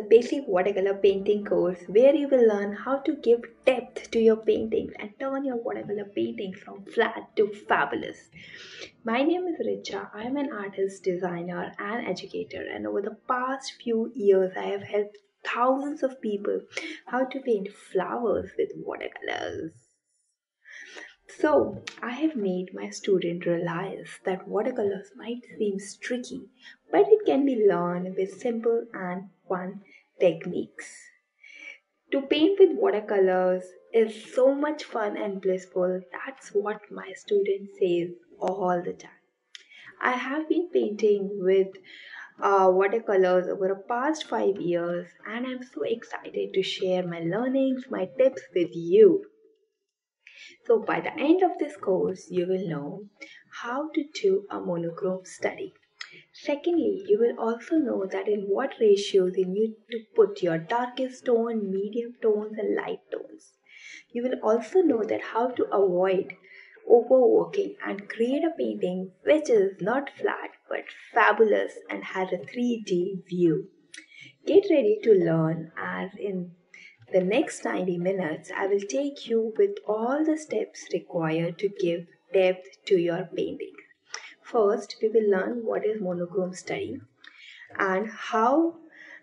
basic watercolor painting course where you will learn how to give depth to your paintings and turn your watercolor paintings from flat to fabulous. My name is Richa. I am an artist, designer, and educator, and over the past few years, I have helped thousands of people how to paint flowers with watercolors. So, I have made my student realize that watercolors might seem tricky, but it can be learned with simple and fun techniques. To paint with watercolors is so much fun and blissful. That's what my student says all the time. I have been painting with watercolors over the past 5 years, and I'm so excited to share my learnings, my tips with you. So, by the end of this course, you will know how to do a monochrome study. Secondly, you will also know that in what ratios you need to put your darkest tone, medium tones, and light tones. You will also know that how to avoid overworking and create a painting which is not flat but fabulous and has a 3D view. Get ready to learn as in the next 90 minutes I will take you with all the steps required to give depth to your painting. First, we will learn what is monochrome study and how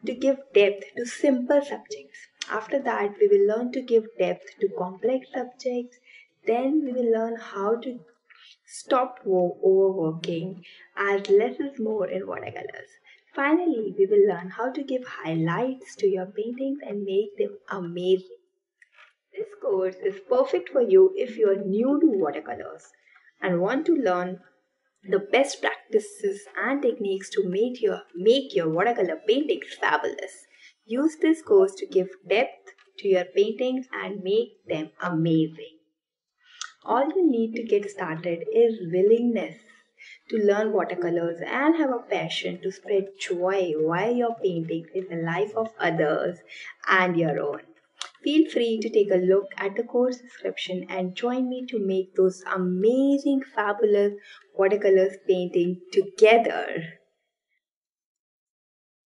to give depth to simple subjects. After that, we will learn to give depth to complex subjects. Then we will learn how to stop overworking as less is more in watercolors. Finally, we will learn how to give highlights to your paintings and make them amazing. This course is perfect for you if you are new to watercolors and want to learn the best practices and techniques to make your watercolor paintings fabulous. Use this course to give depth to your paintings and make them amazing. All you need to get started is willingness to learn watercolors and have a passion to spread joy while you're painting in the life of others and your own. Feel free to take a look at the course description and join me to make those amazing, fabulous watercolors painting together.